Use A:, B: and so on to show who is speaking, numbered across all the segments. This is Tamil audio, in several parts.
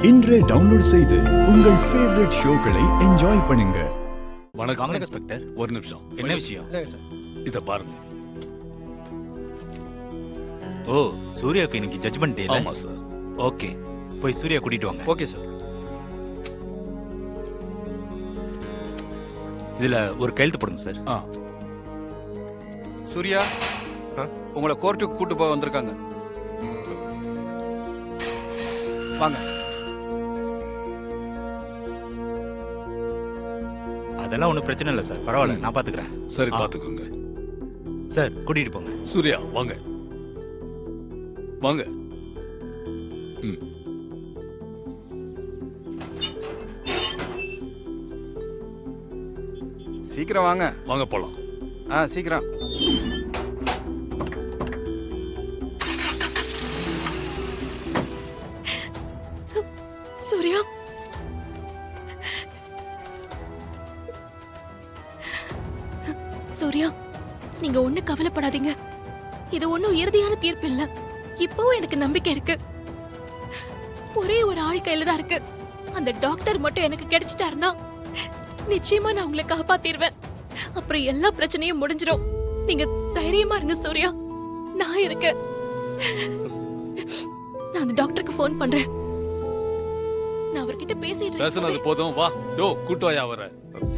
A: இன்றே டவுன்லோட் செய்து உங்கள் ஃபேவரட் ஷோக்களை என்ஜாய் பண்ணுங்க.
B: வணக்கம் இன்ஸ்பெக்டர். ஒரு நிமிஷம். என்ன விஷயம்? இத பாருங்க.
C: ஓ, சூர்யாவுக்கு இன்னைக்கு ஜட்ஜ்மெண்ட் டே.
B: ஆமா சார்.
C: ஓகே, போய் சூர்யா கூட்டிட்டு வாங்க.
B: Okay sir.
C: இதுல ஒரு கையெழுத்து போடுங்க சார்.
B: சூர்யா, உங்களை கோர்ட்டுக்கு கூட்டு போக வந்திருக்காங்க. வாங்க.
C: அதெல்லாம் ஒன்றும் பிரச்சனை இல்லை சார், பரவாயில்ல, நான் பாத்துக்கிறேன்.
B: சரி, பாத்துக்கோங்க
C: சார். கூட்டிட்டு போங்க.
B: சூர்யா, வாங்க வாங்க.
D: சீக்கிரம் வாங்க.
B: வாங்க போலாம்.
D: சீக்கிரம்.
E: சூர்யா, சூர்யா, நீங்க ஒண்ணு கவலைப்படாதீங்க. இது ஒண்ணும் இறுதியான தீர்ப்பு இல்ல. இப்பவும் எனக்கு நம்பிக்கை இருக்கு. ஒரே ஒரு ஆள் கையில தான் இருக்கு. அந்த டாக்டர் மட்டும் எனக்கு கிடைச்சிட்டாருன்னா நிச்சயமா நான் உங்களை காப்பாத்திடுவேன். அப்புறம் எல்லா பிரச்சனையும் முடிஞ்சிடும். நீங்க தைரியமா இருங்க சூர்யா, நான் இருக்கேன். நான் அந்த டாக்டருக்கு ஃபோன் பண்றேன். நான் அவர்கிட்ட பேசிட்டு
B: பேசுனது போதும். வா. யோ, கூட்டு வாயா அவரை.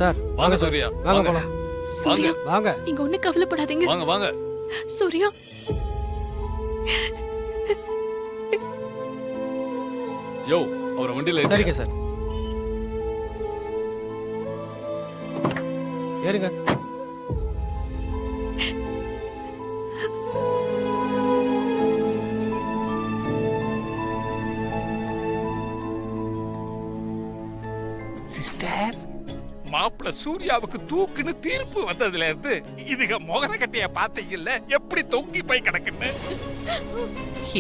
F: சார்
B: வாங்க சூர்யா,
F: வாங்க போலாம்.
E: சூர்யா,
F: வாங்க.
E: நீங்க ஒண்ணு கவலைப்படாதீங்க.
B: வாங்க வாங்க.
E: சூர்யா,
B: யோ, அவரை வண்டியில
F: சரிங்க சார். ஏறுங்க.
G: சிஸ்டர், மாப்பிள்ள சூர்யாவுக்கு தூக்குன்னு தீர்ப்பு வந்ததுல இருந்து இதுக மொகர கட்டைய பாத்தீங்கல்ல, எப்படி தொங்கி போய் கிடக்குன்னு.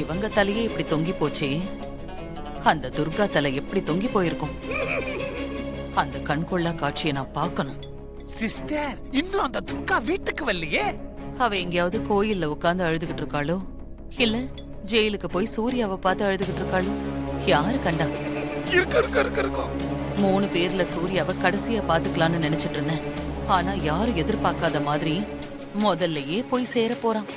H: இவங்க தலையே இப்படி தொங்கி போச்சே, அந்த துர்கா தலை எப்படி தொங்கி போயிருக்கும்? அந்த கண்கொள்ளா காட்சியை நான் பார்க்கணும்.
G: சிஸ்டர், இன்னும் அந்த துர்கா வீட்டுக்கு வரலையே.
H: அவ எங்கேயாவது கோயில்ல உட்கார்ந்து அழுதுகிட்டு இருக்காளோ, இல்ல ஜெயிலுக்கு போய் சூர்யாவை பார்த்து அழுதுகிட்டு இருக்காளோ? யாரு கண்டா?
G: இருக்கும்.
H: 3 பேர்ல சூர்யாவை கடைசியா பாத்துக்கலாம்னு நினைச்சிட்டு இருந்தேன். ஆனா யாரும் எதிர்பார்க்காத மாதிரி முதல்லயே போய் சேர போறான்.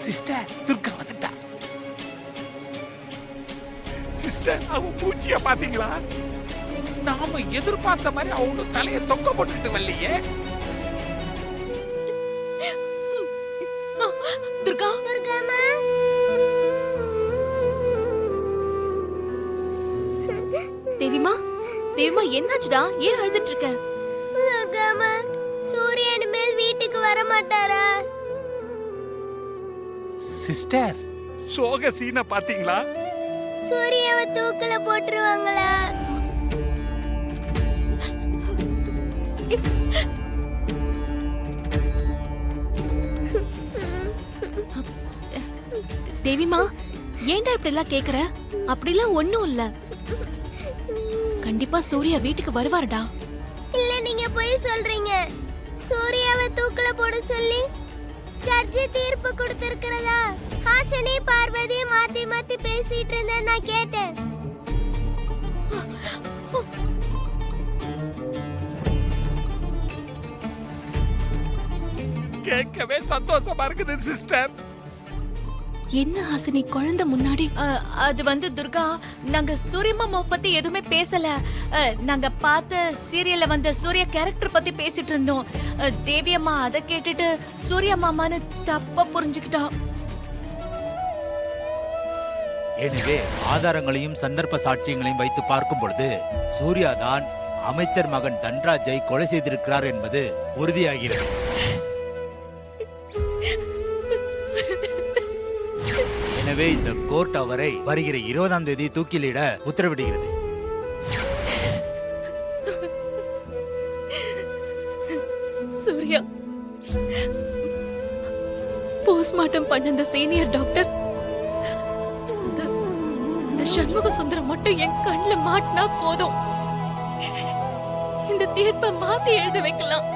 G: சிஸ்டர், துர்கா வந்துட்டா. சிஸ்டர், அவன் பூச்சிய பாத்தீங்களா? நாம எதிர்பார்த்த மாதிரி அவனு தலைய தொங்க போட்டுட்டு வரலையே.
E: துர்கா,
I: துர்காமா,
E: தேவிமா, தேவிமா, என்னாச்சுடா? ஏன் அழுதுட்டு இருக்க?
I: துர்காமா, சூர்யா இனிமேல் வீட்டுக்கு வர மாட்டாரா?
G: சிஸ்டர், சோக சீனை பாத்தீங்களா?
I: சூர்யாவை தூக்குல போட்டுருவாங்களா?
E: தேவிமா, ஏன்டா இப்படி எல்லாம் கேக்குற? அப்படிலாம் ஒண்ணும் இல்ல. கண்டிப்பா சூர்யா வீட்டுக்கு வருவாருடா.
I: இல்ல, நீங்க போய் சொல்றீங்க. சூர்யாவை தூக்குல போட சொல்லி ஜட்ஜி தீர்ப்பு கொடுத்திருக்கிறதா ஹாசினி பார்வதி மாத்தி மாத்தி பேசிட்டு இருந்த நான் கேட்டேன்.
G: கேட்கவே சந்தோஷமா இருக்குது சிஸ்டர்.
E: என்ன ஹாசினி, குழந்தை முன்னாடி?
J: அது வந்து துர்கா, நாங்க சூரியமாமா பத்தி எதுவுமே பேசல. நாங்க பார்த்த சீரியல்ல வந்த சூர்யா கேரக்டர் பத்தி பேசிட்டு இருந்தோம். தேவி அம்மா அதை கேட்டுட்டு சூர்யா மாமான்னு தப்பா புரிஞ்சுக்கிட்டா.
C: எனவே ஆதாரங்களையும் சந்தர்ப்ப சாட்சியங்களையும் வைத்து பார்க்கும் பொழுது சூர்யா தான் அமைச்சர் மகன் தன்ராஜை கொலை செய்திருக்கிறார் என்பது உறுதியாகிறது. எனவே இந்த கோர்ட் அவரை வருகிற 20ஆம் தேதி தூக்கிலிட உத்தரவிடுகிறது.
E: சூர்யா, போஸ்ட்மார்ட்டம் பண்ண அந்த சீனியர் டாக்டர் இந்த சண்முக சுந்தரம் மட்டும் என் கண்ணுல மாட்டினா போதும், இந்த தீர்ப்பை மாத்தி எழுத வைக்கலாம்.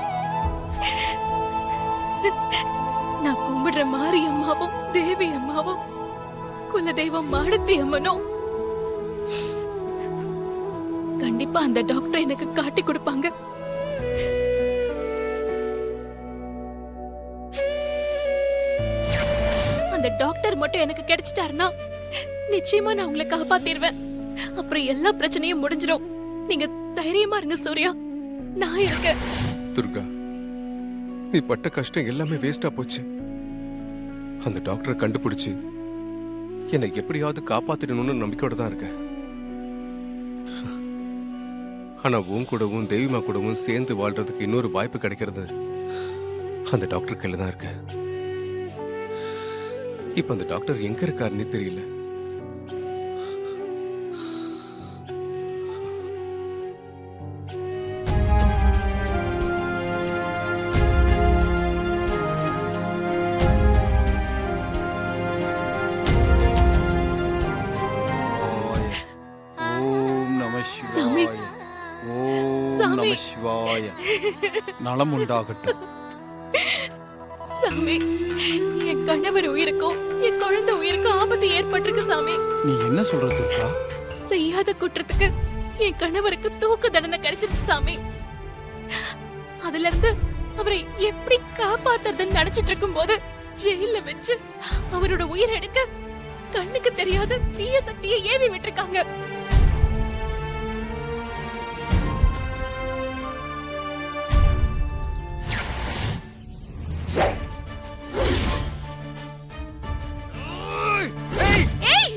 E: நான் கும்பிடுற மாரியம்மாவும் தேவி அம்மாவும் குலதெய்வம் மாடத்தி அம்மனும் கண்டிப்பா அந்த டாக்டர் எனக்கு காட்டி கொடுப்பாங்க. அந்த டாக்டர் மட்டும் எனக்கு கிடைச்சிட்டாருன்னா நிச்சயமா நான் உங்களை காப்பாத்திடுவேன். அப்புறம் எல்லா பிரச்சனையும் முடிஞ்சிடும். நீங்க தைரியமா இருங்க சூர்யா, நான் இருக்கேன்.
D: துர்கா, நீ பட்ட கஷ்டம் எல்லாமே வேஸ்டா போச்சு. அந்த டாக்டரை கண்டுபிடிச்சு என்னை எப்படியாவது காப்பாத்திடணும்னு நம்பிக்கையோட தான் இருக்க. ஆனா உன் கூடவும் தெய்வமா கூடவும் சேர்ந்து வாழ்றதுக்கு இன்னொரு வாய்ப்பு கிடைக்கிறது அந்த டாக்டர் கையில தான் இருக்கு. இப்ப அந்த டாக்டர் எங்க இருக்காருன்னு தெரியல.
B: ஓம் நம
E: சாமி.
B: சிவாய. ஓம்
E: சாமி.
B: நம சிவாய. நலம் உண்டாகட்டும்.
E: சாமி, என் கணவர் உயிருக்கும் என் குழந்தை உயிருக்கும் ஆபத்து ஏற்பட்டிருக்கு சாமி.
B: நீ என்ன சொல்ற துர்கா?
E: செய்யாத குற்றத்துக்கு என் கணவருக்கு தூக்கு தண்டனை கிடைச்சிருச்சு சாமி. அதுல இருந்து அவரை எப்படி காப்பாத்துறதுன்னு நினைச்சிட்டு இருக்கும் போது ஜெயில வச்சு அவரோட உயிரை எடுக்க கண்ணுக்கு தெரியாத தீய சக்தியை ஏவி விட்டுருக்காங்க. ஏய்!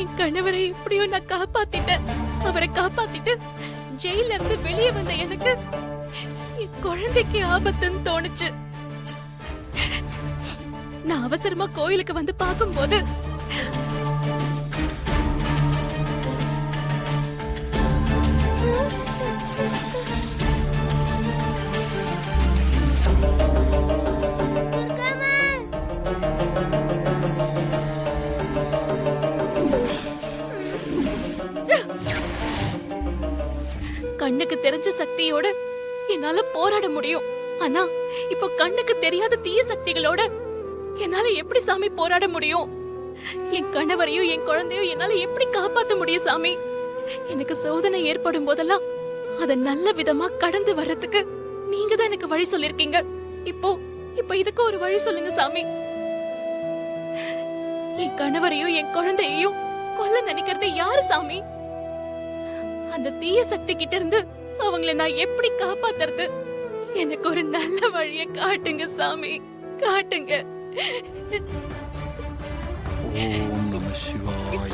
E: என் கணவரை எப்படியோ நான் காப்பாத்திட்டேன். அவரை காப்பாத்திட்டு ஜெயில இருந்து வெளியே வந்த எனக்கு என் குழந்தைக்கு ஆபத்துன்னு தோணுச்சு. நான் அவசரமா கோயிலுக்கு வந்து பார்க்கும்போது கண்ணுக்கு தெரிஞ்ச சக்தியோட என்னால போராட முடியும். ஆனா இப்போ கண்ணுக்கு தெரியாத தீய சக்திகளோட என்னால எப்படி சாமி போராட முடியும்? என் கணவரையும் என் குழந்தையும் என்னால எப்படி காப்பாத்த முடியும் சாமி? எனக்கு சோதனை ஏற்படும் போதெல்லாம் அத நல்ல விதமா கடந்து வர்றதுக்கு நீங்க தான் எனக்கு வழி சொல்லிருக்கீங்க. இப்போ இதுக்கு ஒரு வழி சொல்லுங்க சாமி. என் கணவரையும் என் குழந்தையையும் கொல்ல நினைக்கிறது யாரு சாமி? அந்த தீய சக்தி கிட்ட இருந்து அவங்களை நான் எப்படி காப்பாத்துறது? எனக்கு ஒரு நல்ல வழியை காட்டுங்க சாமி, காட்டுங்க.
B: ஓம் நம சிவாய.